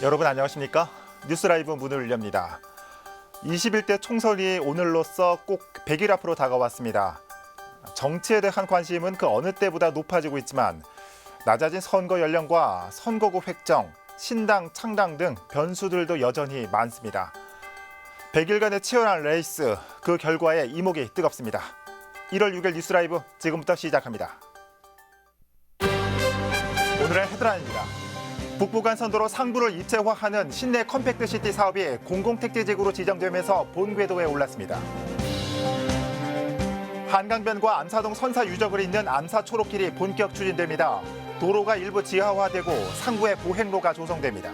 여러분 안녕하십니까? 뉴스라이브 문을 엽니다. 21대 총선이 오늘로써 꼭 100일 앞으로 다가왔습니다. 정치에 대한 관심은 그 어느 때보다 높아지고 있지만 낮아진 선거 연령과 선거구 획정, 신당, 창당 등 변수들도 여전히 많습니다. 100일간의 치열한 레이스, 그 결과에 이목이 뜨겁습니다. 1월 6일 뉴스라이브 지금부터 시작합니다. 오늘의 헤드라인입니다. 북부간선도로 상부를 입체화하는 신내 컴팩트시티 사업이 공공택지지구로 지정되면서 본궤도에 올랐습니다. 한강변과 암사동 선사 유적을 잇는 암사 초록길이 본격 추진됩니다. 도로가 일부 지하화되고 상부에 보행로가 조성됩니다.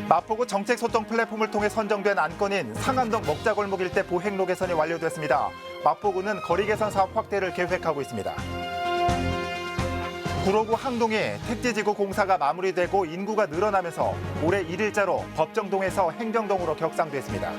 마포구 정책소통 플랫폼을 통해 선정된 안건인 상암동 먹자골목 일대 보행로 개선이 완료됐습니다. 마포구는 거리 개선 사업 확대를 계획하고 있습니다. 구로구 항동이 택지지구 공사가 마무리되고 인구가 늘어나면서 올해 1일자로 법정동에서 행정동으로 격상됐습니다.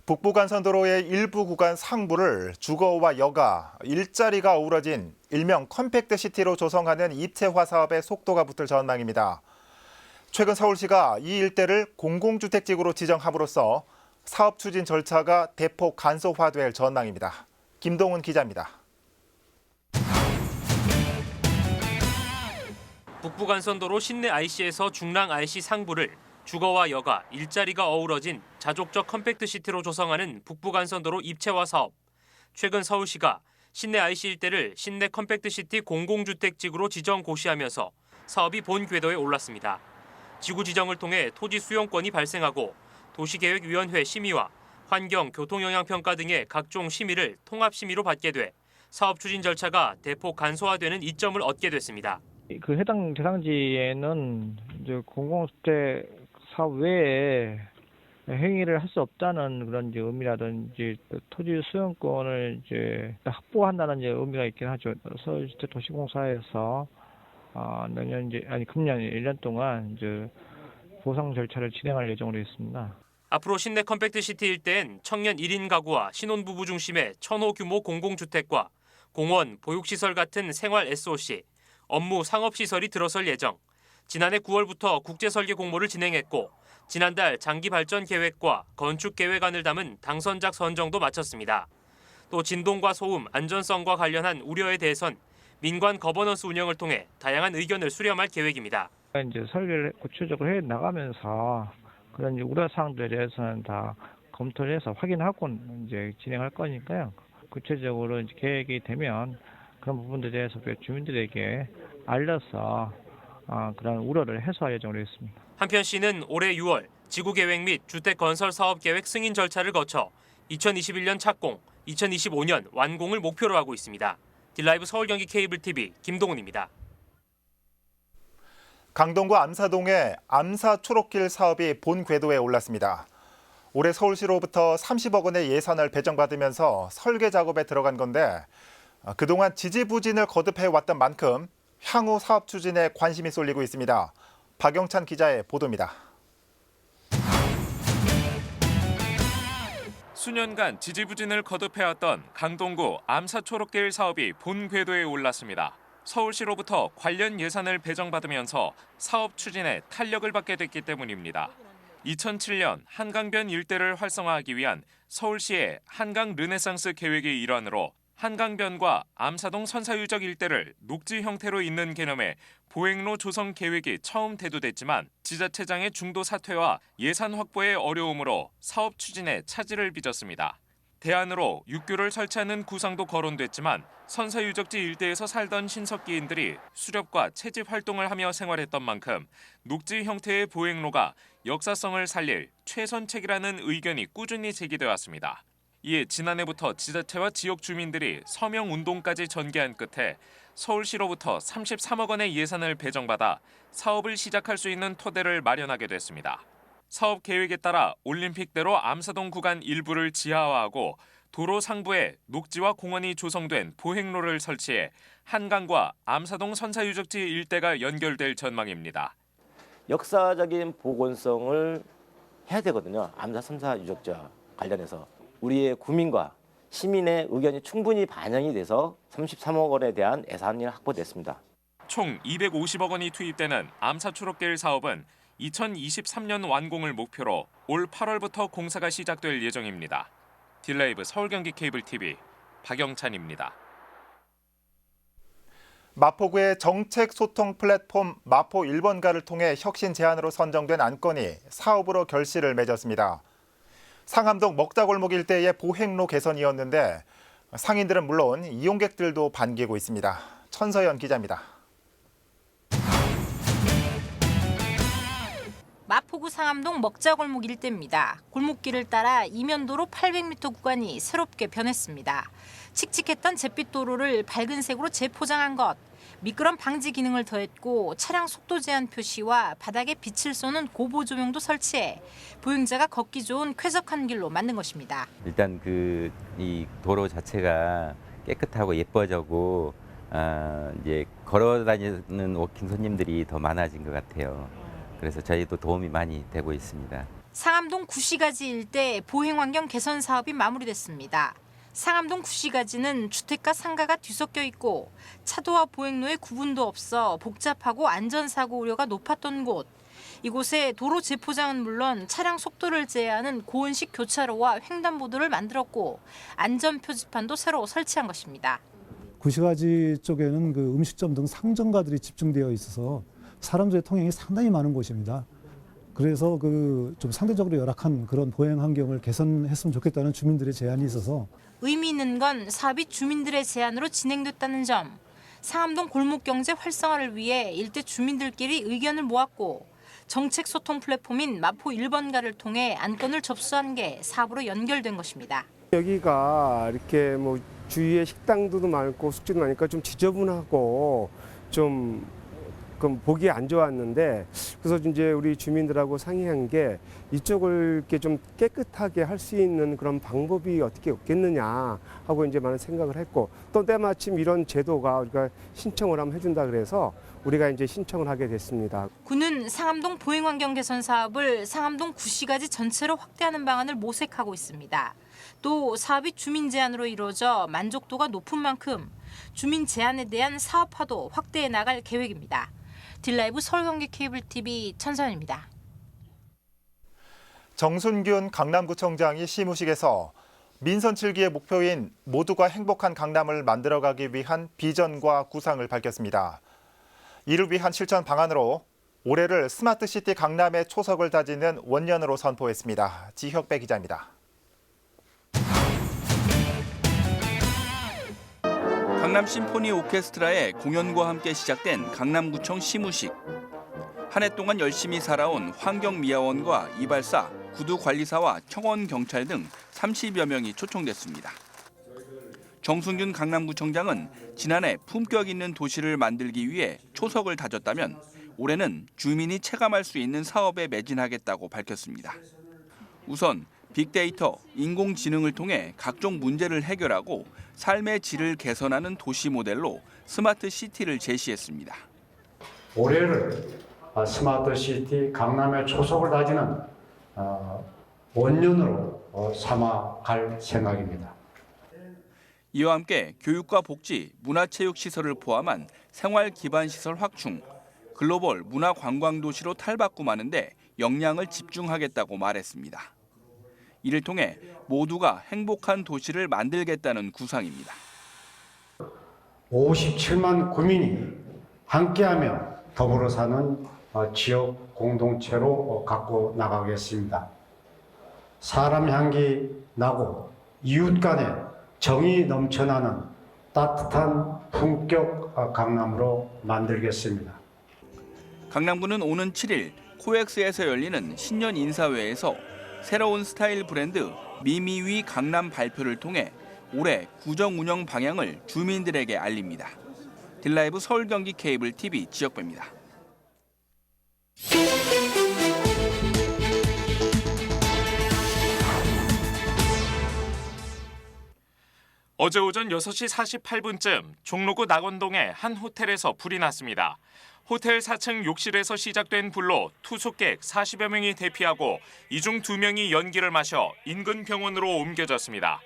북부간선도로의 일부 구간 상부를 주거와 여가, 일자리가 어우러진 일명 컴팩트시티로 조성하는 입체화 사업에 속도가 붙을 전망입니다. 최근 서울시가 이 일대를 공공주택지구로 지정함으로써 사업 추진 절차가 대폭 간소화될 전망입니다. 김동훈 기자입니다. 북부간선도로 신내 IC에서 중랑 IC 상부를 주거와 여가, 일자리가 어우러진 자족적 컴팩트시티로 조성하는 북부간선도로 입체화 사업. 최근 서울시가 신내 IC 일대를 신내 컴팩트시티 공공주택지구로 지정 고시하면서 사업이 본 궤도에 올랐습니다. 지구 지정을 통해 토지 수용권이 발생하고 도시계획위원회 심의와 환경, 교통영향평가 등의 각종 심의를 통합심의로 받게 돼 사업 추진 절차가 대폭 간소화되는 이점을 얻게 됐습니다. 그 해당 대상지에는 이제 공공주택 사업 외에 행위를 할 수 없다는 그런 이제 의미라든지 토지 수용권을 이제 확보한다는 이제 의미가 있긴 하죠. 서울시대 도시공사에서 금년 1년 동안 이제 보상 절차를 진행할 예정으로 있습니다. 앞으로 신내 컴팩트시티 일대엔 청년 1인 가구와 신혼부부 중심의 1000호 규모 공공주택과 공원, 보육시설 같은 생활 SOC, 업무 상업시설이 들어설 예정. 지난해 9월부터 국제설계 공모를 진행했고 지난달 장기발전 계획과 건축 계획안을 담은 당선작 선정도 마쳤습니다. 또 진동과 소음, 안전성과 관련한 우려에 대해선 민관 거버넌스 운영을 통해 다양한 의견을 수렴할 계획입니다. 이제 설계를 구체적으로 해 나가면서 그런 우려 사항들에 대해서는 다 검토를 해서 확인하고 이제 진행할 거니까요. 구체적으로 이제 계획이 되면 그런 부분들에 대해서 주민들에게 알려서 그런 우려를 해소할 예정으로 있습니다. 한편 시는 올해 6월 지구계획 및 주택건설사업계획 승인 절차를 거쳐 2021년 착공, 2025년 완공을 목표로 하고 있습니다. 딜라이브 서울경기 케이블TV 김동훈입니다. 강동구 암사동의 암사 초록길 사업이 본 궤도에 올랐습니다. 올해 서울시로부터 30억 원의 예산을 배정받으면서 설계 작업에 들어간 건데 그동안 지지부진을 거듭해왔던 만큼 향후 사업 추진에 관심이 쏠리고 있습니다. 박영찬 기자의 보도입니다. 수년간 지지부진을 거듭해왔던 강동구 암사 초록길 사업이 본 궤도에 올랐습니다. 서울시로부터 관련 예산을 배정받으면서 사업 추진에 탄력을 받게 됐기 때문입니다. 2007년 한강변 일대를 활성화하기 위한 서울시의 한강 르네상스 계획의 일환으로 한강변과 암사동 선사유적 일대를 녹지 형태로 잇는 개념의 보행로 조성 계획이 처음 대두됐지만 지자체장의 중도 사퇴와 예산 확보의 어려움으로 사업 추진에 차질을 빚었습니다. 대안으로 육교를 설치하는 구상도 거론됐지만 선사유적지 일대에서 살던 신석기인들이 수렵과 채집 활동을 하며 생활했던 만큼 녹지 형태의 보행로가 역사성을 살릴 최선책이라는 의견이 꾸준히 제기돼 왔습니다. 이에 지난해부터 지자체와 지역 주민들이 서명 운동까지 전개한 끝에 서울시로부터 33억 원의 예산을 배정받아 사업을 시작할 수 있는 토대를 마련하게 됐습니다. 사업 계획에 따라 올림픽대로 암사동 구간 일부를 지하화하고 도로 상부에 녹지와 공원이 조성된 보행로를 설치해 한강과 암사동 선사유적지 일대가 연결될 전망입니다. 역사적인 복원성을 해야 되거든요. 암사 선사유적지와 관련해서 우리의 구민과 시민의 의견이 충분히 반영이 돼서 33억 원에 대한 예산이 확보됐습니다. 총 250억 원이 투입되는 암사초록길 사업은 2023년 완공을 목표로 올 8월부터 공사가 시작될 예정입니다. 딜라이브 서울경기 케이블TV 박영찬입니다. 마포구의 정책 소통 플랫폼 마포 1번가를 통해 혁신 제안으로 선정된 안건이 사업으로 결실을 맺었습니다. 상암동 먹자골목 일대의 보행로 개선이었는데 상인들은 물론 이용객들도 반기고 있습니다. 천서연 기자입니다. 마포구 상암동 먹자골목 일대입니다. 골목길을 따라 이면도로 800m 구간이 새롭게 변했습니다. 칙칙했던 잿빛 도로를 밝은 색으로 재포장한 것, 미끄럼 방지 기능을 더했고 차량 속도 제한 표시와 바닥에 빛을 쏘는 고보 조명도 설치해 보행자가 걷기 좋은 쾌적한 길로 만든 것입니다. 일단 이 도로 자체가 깨끗하고 예뻐지고 이제 걸어 다니는 워킹 손님들이 더 많아진 것 같아요. 그래서 저희도 도움이 많이 되고 있습니다. 상암동 구시가지 일대 보행환경 개선 사업이 마무리됐습니다. 상암동 구시가지는 주택가 상가가 뒤섞여 있고 차도와 보행로의 구분도 없어 복잡하고 안전사고 우려가 높았던 곳. 이곳에 도로 재포장은 물론 차량 속도를 제한하는 고온식 교차로와 횡단보도를 만들었고 안전 표지판도 새로 설치한 것입니다. 구시가지 쪽에는 음식점 등 상점가들이 집중되어 있어서 사람들의 통행이 상당히 많은 곳입니다. 그래서 좀 상대적으로 열악한 그런 보행 환경을 개선했으면 좋겠다는 주민들의 제안이 있어서 의미 있는 건 사업이 주민들의 제안으로 진행됐다는 점. 상암동 골목 경제 활성화를 위해 일대 주민들끼리 의견을 모았고 정책 소통 플랫폼인 마포 1번가를 통해 안건을 접수한 게 사업으로 연결된 것입니다. 여기가 이렇게 주위에 식당도 많고 숙제도 많으니까 좀 지저분하고 좀 보기 안 좋았는데 그래서 이제 우리 주민들하고 상의한 게 이쪽을 이렇게 좀 깨끗하게 할 수 있는 그런 방법이 어떻게 없겠느냐 하고 이제 많은 생각을 했고 또 때마침 이런 제도가 우리가 신청을 한번 해준다 그래서 우리가 이제 신청을 하게 됐습니다. 구는 상암동 보행환경 개선 사업을 상암동 구시가지 전체로 확대하는 방안을 모색하고 있습니다. 또 사업이 주민 제안으로 이루어져 만족도가 높은 만큼 주민 제안에 대한 사업화도 확대해 나갈 계획입니다. 딜라이브 서울경기 케이블TV 천선입니다. 정순균 강남구청장이 시무식에서 민선 7기의 목표인 모두가 행복한 강남을 만들어가기 위한 비전과 구상을 밝혔습니다. 이를 위한 실천 방안으로 올해를 스마트시티 강남의 초석을 다지는 원년으로 선포했습니다. 지혁배 기자입니다. 강남 심포니 오케스트라의 공연과 함께 시작된 강남구청 시무식. 한 해 동안 열심히 살아온 환경미화원과 이발사, 구두관리사와 청원경찰 등 30여 명이 초청됐습니다. 정순균 강남구청장은 지난해 품격 있는 도시를 만들기 위해 초석을 다졌다면 올해는 주민이 체감할 수 있는 사업에 매진하겠다고 밝혔습니다. 우선 빅데이터, 인공지능을 통해 각종 문제를 해결하고 삶의 질을 개선하는 도시 모델로 스마트 시티를 제시했습니다. 올해를 스마트시티 강남의 초석을 다지는 원년으로 삼아갈 생각입니다. 이와 함께 교육과 복지, 문화체육시설을 포함한 생활 기반 시설 확충, 글로벌 문화관광도시로 탈바꿈하는 데 역량을 집중하겠다고 말했습니다. 이를 통해 모두가 행복한 도시를 만들겠다는 구상입니다. 57만 구민이 함께하며 더불어 사는 지역 공동체로 갖고 나가겠습니다. 사람 향기 나고 이웃 간에 정이 넘쳐나는 따뜻한 품격 강남으로 만들겠습니다. 강남구는 오는 7일 코엑스에서 열리는 신년 인사회에서 새로운 스타일 브랜드 미미위 강남 발표를 통해 올해 구정 운영 방향을 주민들에게 알립니다. 딜라이브 서울경기 케이블TV 지역배입니다. 어제 오전 6시 48분쯤 종로구 낙원동의 한 호텔에서 불이 났습니다. 호텔 4층 욕실에서 시작된 불로 투숙객 40여 명이 대피하고 이 중 2명이 연기를 마셔 인근 병원으로 옮겨졌습니다.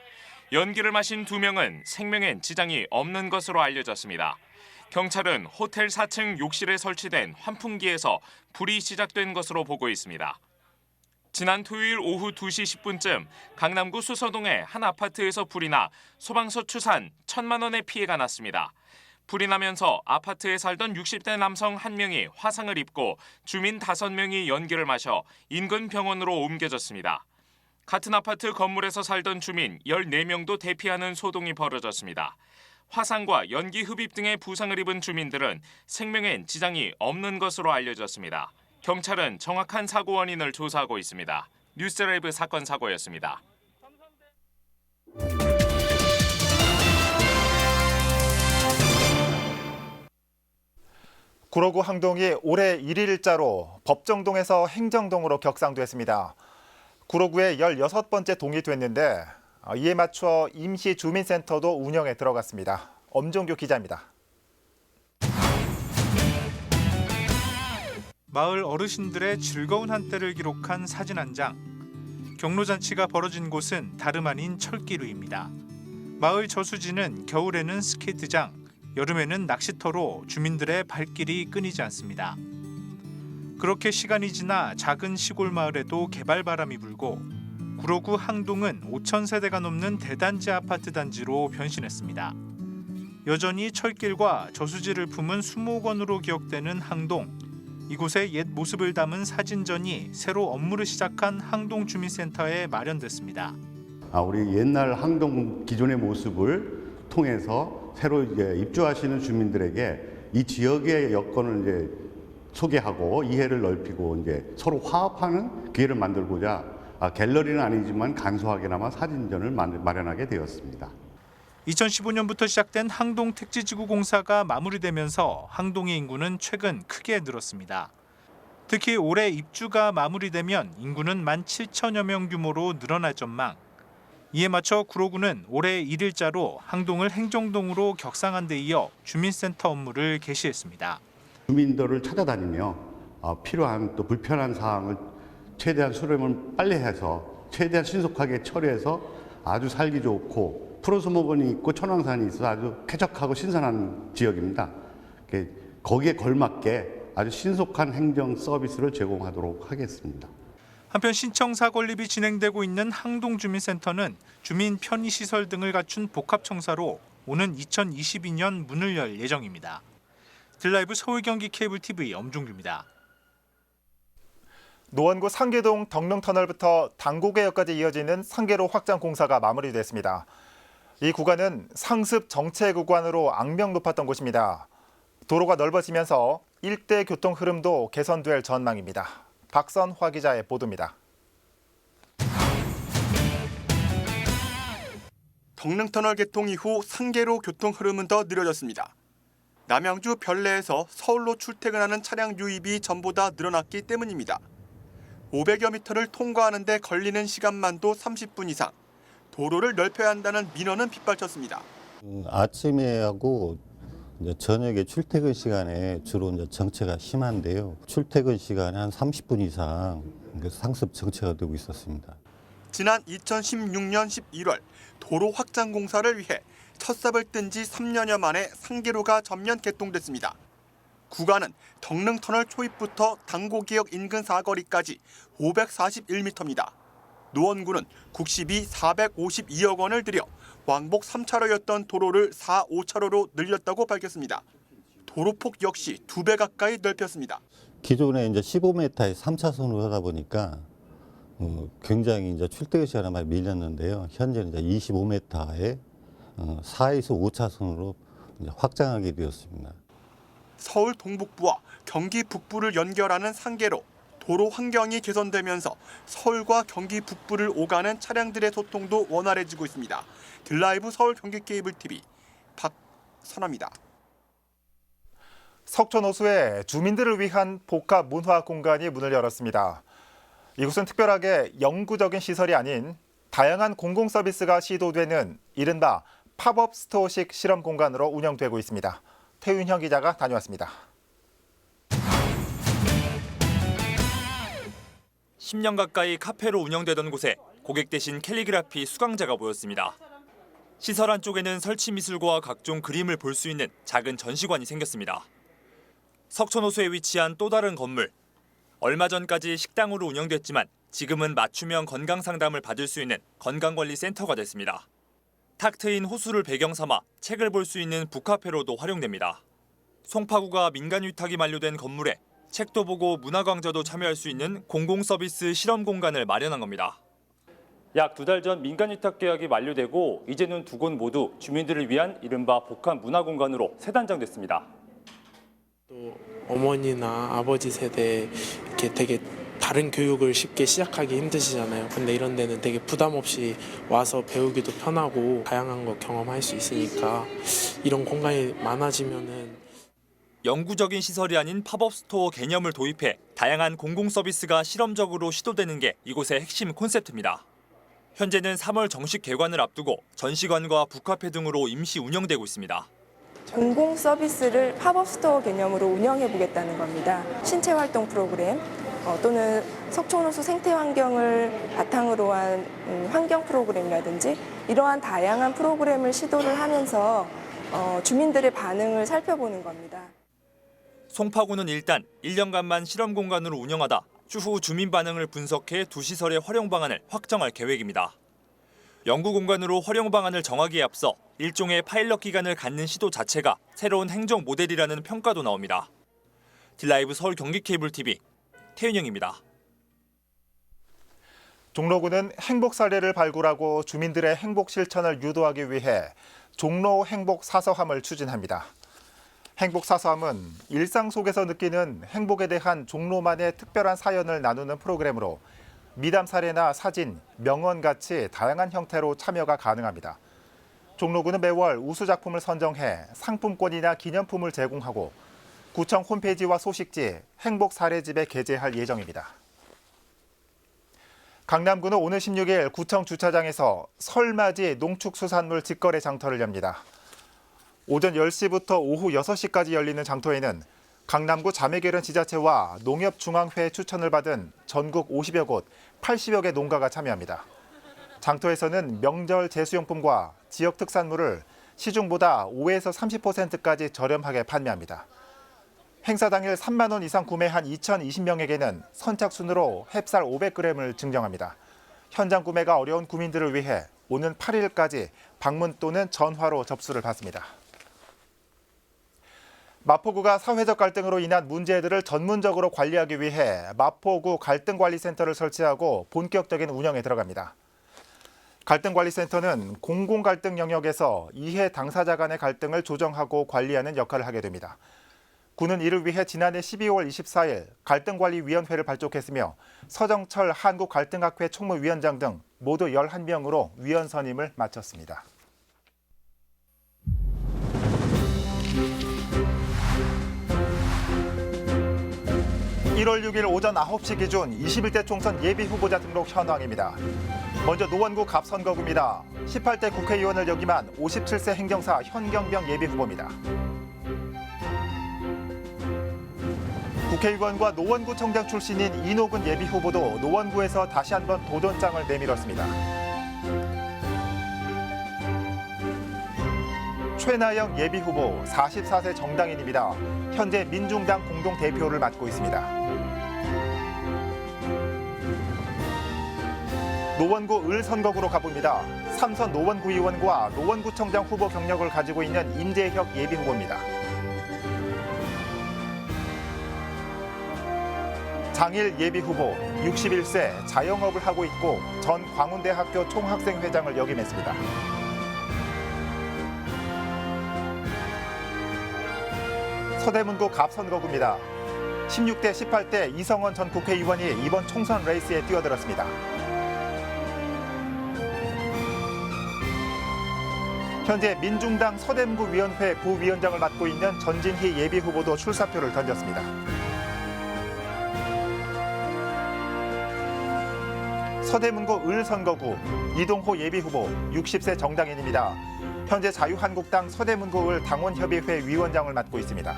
연기를 마신 2명은 생명엔 지장이 없는 것으로 알려졌습니다. 경찰은 호텔 4층 욕실에 설치된 환풍기에서 불이 시작된 것으로 보고 있습니다. 지난 토요일 오후 2시 10분쯤 강남구 수서동의 한 아파트에서 불이 나 소방서 추산 1,000만 원의 피해가 났습니다. 불이 나면서 아파트에 살던 60대 남성 1명이 화상을 입고 주민 5명이 연기를 마셔 인근 병원으로 옮겨졌습니다. 같은 아파트 건물에서 살던 주민 14명도 대피하는 소동이 벌어졌습니다. 화상과 연기 흡입 등의 부상을 입은 주민들은 생명엔 지장이 없는 것으로 알려졌습니다. 경찰은 정확한 사고 원인을 조사하고 있습니다. 뉴스라이브 사건 사고였습니다. 구로구 항동이 올해 1일자로 법정동에서 행정동으로 격상됐습니다. 구로구의 16번째 동이 됐는데 이에 맞춰 임시 주민센터도 운영에 들어갔습니다. 엄종규 기자입니다. 마을 어르신들의 즐거운 한때를 기록한 사진 한 장. 경로잔치가 벌어진 곳은 다름 아닌 철기루입니다. 마을 저수지는 겨울에는 스케이트장, 여름에는 낚시터로 주민들의 발길이 끊이지 않습니다. 그렇게 시간이 지나 작은 시골 마을에도 개발 바람이 불고 구로구 항동은 5,000세대가 넘는 대단지 아파트 단지로 변신했습니다. 여전히 철길과 저수지를 품은 수목원으로 기억되는 항동. 이곳의 옛 모습을 담은 사진전이 새로 업무를 시작한 항동주민센터에 마련됐습니다. 우리 옛날 항동 기존의 모습을 통해서 새로 이제 입주하시는 주민들에게 이 지역의 여건을 이제 소개하고 이해를 넓히고 이제 서로 화합하는 기회를 만들고자 갤러리는 아니지만 간소하게나마 사진전을 마련하게 되었습니다. 2015년부터 시작된 항동 택지지구 공사가 마무리되면서 항동의 인구는 최근 크게 늘었습니다. 특히 올해 입주가 마무리되면 인구는 17,000여 명 규모로 늘어날 전망. 이에 맞춰 구로구는 올해 1일자로 항동을 행정동으로 격상한 데 이어 주민센터 업무를 개시했습니다. 주민들을 찾아다니며 필요한 또 불편한 사항을 최대한 수렴을 빨리 해서 최대한 신속하게 처리해서 아주 살기 좋고 프로수목원이 있고 천왕산이 있어 아주 쾌적하고 신선한 지역입니다. 거기에 걸맞게 아주 신속한 행정 서비스를 제공하도록 하겠습니다. 한편 신청사 건립이 진행되고 있는 항동주민센터는 주민 편의시설 등을 갖춘 복합청사로 오는 2022년 문을 열 예정입니다. 들라이브 서울 경기 케이블 TV 엄종규입니다. 노원구 상계동 덕릉터널부터 당고개역까지 이어지는 상계로 확장 공사가 마무리됐습니다. 이 구간은 상습 정체 구간으로 악명 높았던 곳입니다. 도로가 넓어지면서 일대 교통 흐름도 개선될 전망입니다. 박선화 기자의 보도입니다. 덕릉터널 개통 이후 상계로 교통 흐름은 더 느려졌습니다. 남양주 별내에서 서울로 출퇴근하는 차량 유입이 전보다 늘어났기 때문입니다. 500여 미터를 통과하는 데 걸리는 시간만도 30분 이상. 도로를 넓혀야 한다는 민원은 빗발쳤습니다. 아침에 하고 저녁에 출퇴근 시간에 주로 정체가 심한데요. 출퇴근 시간에 한 30분 이상 상습 정체가 되고 있었습니다. 지난 2016년 11월 도로 확장 공사를 위해 첫삽을 뜬 지 3년여 만에 상계로가 전면 개통됐습니다. 구간은 덕릉터널 초입부터 당고개역 인근 사거리까지 541m입니다. 노원구는 국시비 452억 원을 들여 왕복 3차로였던 도로를 4, 5차로로 늘렸다고 밝혔습니다. 도로폭 역시 2배 가까이 넓혔습니다. 기존에 이제 15m에 3차선으로 하다 보니까 굉장히 이제 출퇴근 시간에 많이 밀렸는데요. 현재는 이제 25m에 4에서 5차선으로 이제 확장하게 되었습니다. 서울 동북부와 경기 북부를 연결하는 상계로 도로 환경이 개선되면서 서울과 경기 북부를 오가는 차량들의 소통도 원활해지고 있습니다. 들라이브 서울 경기 케이블 TV 박선화입니다. 석촌호수에 주민들을 위한 복합 문화 공간이 문을 열었습니다. 이곳은 특별하게 영구적인 시설이 아닌 다양한 공공 서비스가 시도되는 이른바 팝업 스토어식 실험 공간으로 운영되고 있습니다. 태윤형 기자가 다녀왔습니다. 10년 가까이 카페로 운영되던 곳에 고객 대신 캘리그라피 수강자가 모였습니다. 시설 안쪽에는 설치 미술과 각종 그림을 볼 수 있는 작은 전시관이 생겼습니다. 석촌호수에 위치한 또 다른 건물. 얼마 전까지 식당으로 운영됐지만 지금은 맞춤형 건강 상담을 받을 수 있는 건강관리센터가 됐습니다. 탁 트인 호수를 배경 삼아 책을 볼 수 있는 북카페로도 활용됩니다. 송파구가 민간 위탁이 만료된 건물에 책도 보고 문화강좌도 참여할 수 있는 공공서비스 실험 공간을 마련한 겁니다. 약 2달 전 민간 위탁 계약이 만료되고 이제는 두 곳 모두 주민들을 위한 이른바 복합 문화공간으로 새 단장됐습니다. 또 어머니나 아버지 세대 이렇게 되게 다른 교육을 쉽게 시작하기 힘드시잖아요. 근데 이런 데는 되게 부담 없이 와서 배우기도 편하고 다양한 거 경험할 수 있으니까 이런 공간이 많아지면은 영구적인 시설이 아닌 팝업 스토어 개념을 도입해 다양한 공공 서비스가 실험적으로 시도되는 게 이곳의 핵심 콘셉트입니다. 현재는 3월 정식 개관을 앞두고 전시관과 북카페 등으로 임시 운영되고 있습니다. 공공 서비스를 팝업 스토어 개념으로 운영해 보겠다는 겁니다. 신체 활동 프로그램 또는 석촌호수 생태 환경을 바탕으로 한 환경 프로그램이라든지 이러한 다양한 프로그램을 시도를 하면서 주민들의 반응을 살펴보는 겁니다. 송파구는 일단 1년간만 실험 공간으로 운영하다 추후 주민 반응을 분석해 두 시설의 활용 방안을 확정할 계획입니다. 연구 공간으로 활용 방안을 정하기에 앞서 일종의 파일럿 기간을 갖는 시도 자체가 새로운 행정 모델이라는 평가도 나옵니다. 딜라이브 서울 경기 케이블 TV 태윤영입니다. 종로구는 행복 사례를 발굴하고 주민들의 행복 실천을 유도하기 위해 종로 행복 사서함을 추진합니다. 행복 사서함은 일상 속에서 느끼는 행복에 대한 종로만의 특별한 사연을 나누는 프로그램으로 미담 사례나 사진, 명언 같이 다양한 형태로 참여가 가능합니다. 종로구는 매월 우수 작품을 선정해 상품권이나 기념품을 제공하고 구청 홈페이지와 소식지, 행복 사례집에 게재할 예정입니다. 강남구는 오늘 16일 구청 주차장에서 설맞이 농축수산물 직거래 장터를 엽니다. 오전 10시부터 오후 6시까지 열리는 장터에는 강남구 자매결연 지자체와 농협중앙회 추천을 받은 전국 50여 곳, 80여 개 농가가 참여합니다. 장터에서는 명절 제수용품과 지역 특산물을 시중보다 5에서 30%까지 저렴하게 판매합니다. 행사 당일 3만 원 이상 구매한 2,020명에게는 선착순으로 햅쌀 500g을 증정합니다. 현장 구매가 어려운 구민들을 위해 오는 8일까지 방문 또는 전화로 접수를 받습니다. 마포구가 사회적 갈등으로 인한 문제들을 전문적으로 관리하기 위해 마포구 갈등관리센터를 설치하고 본격적인 운영에 들어갑니다. 갈등관리센터는 공공갈등 영역에서 이해 당사자 간의 갈등을 조정하고 관리하는 역할을 하게 됩니다. 구는 이를 위해 지난해 12월 24일 갈등관리위원회를 발족했으며 서정철 한국갈등학회 총무위원장 등 모두 11명으로 위원 선임을 마쳤습니다. 1월 6일 오전 9시 기준 21대 총선 예비 후보자 등록 현황입니다. 먼저 노원구 갑선거구입니다. 18대 국회의원을 역임한 57세 행정사 현경병 예비 후보입니다. 국회의원과 노원구청장 출신인 이노근 예비 후보도 노원구에서 다시 한번 도전장을 내밀었습니다. 최나영 예비 후보 44세 정당인입니다. 현재 민중당 공동대표를 맡고 있습니다. 노원구 을 선거구로 가봅니다. 삼선 노원구의원과 노원구청장 후보 경력을 가지고 있는 임재혁 예비 후보입니다. 장일 예비 후보 61세 자영업을 하고 있고 전 광운대학교 총학생회장을 역임했습니다. 서대문구 갑선거구입니다. 16대 18대 이성원 전 국회의원이 이번 총선 레이스에 뛰어들었습니다. 현재 민중당 서대문구위원회 부위원장을 맡고 있는 전진희 예비 후보도 출사표를 던졌습니다. 서대문구 을 선거구 이동호 예비 후보 60세 정당인입니다. 현재 자유한국당 서대문구 을 당원협의회 위원장을 맡고 있습니다.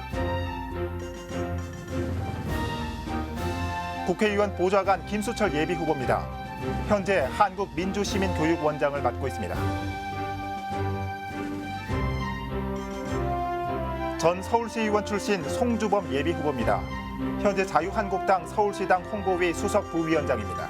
국회의원 보좌관 김수철 예비 후보입니다. 현재 한국민주시민교육원장을 맡고 있습니다. 전 서울시의원 출신 송주범 예비후보입니다. 현재 자유한국당 서울시당 홍보위 수석 부위원장입니다.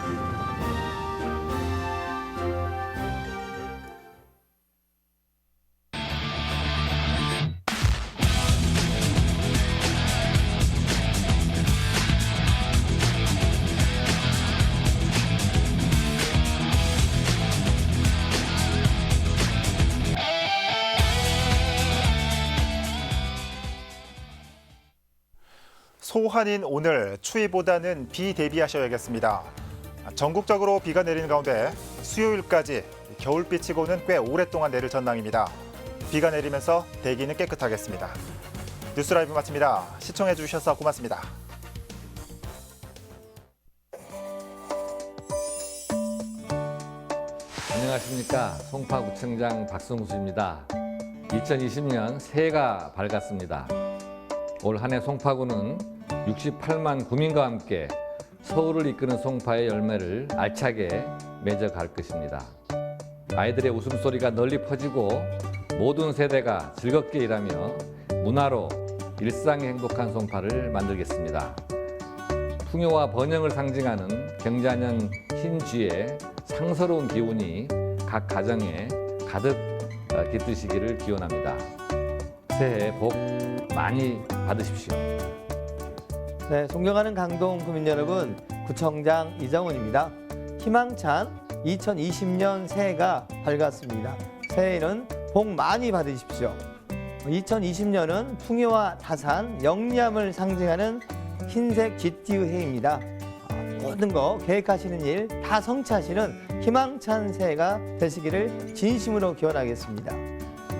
소환인 오늘 추위보다는 비 대비하셔야겠습니다. 전국적으로 비가 내리는 가운데 수요일까지 겨울비치고는 꽤 오랫동안 내릴 전망입니다. 비가 내리면서 대기는 깨끗하겠습니다. 뉴스라이브 마칩니다. 시청해 주셔서 고맙습니다. 안녕하십니까. 송파구청장 박성수입니다. 2020년 새해가 밝았습니다. 올 한 해 송파구는 68만 구민과 함께 서울을 이끄는 송파의 열매를 알차게 맺어갈 것입니다. 아이들의 웃음소리가 널리 퍼지고 모든 세대가 즐겁게 일하며 문화로 일상의 행복한 송파를 만들겠습니다. 풍요와 번영을 상징하는 경자년 흰쥐의 상서로운 기운이 각 가정에 가득 깃드시기를 기원합니다. 새해 복 많이 받으십시오. 네, 존경하는 강동 구민 여러분, 구청장 이정훈입니다. 희망찬 2020년 새해가 밝았습니다. 새해에는 복 많이 받으십시오. 2020년은 풍요와 다산, 영리함을 상징하는 흰색 GTU 해입니다. 모든 거 계획하시는 일 다 성취하시는 희망찬 새해가 되시기를 진심으로 기원하겠습니다.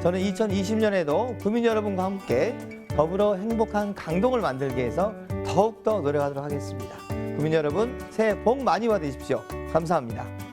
저는 2020년에도 구민 여러분과 함께 더불어 행복한 강동을 만들기 위해서 더욱더 노력하도록 하겠습니다. 구민 여러분, 새해 복 많이 받으십시오. 감사합니다.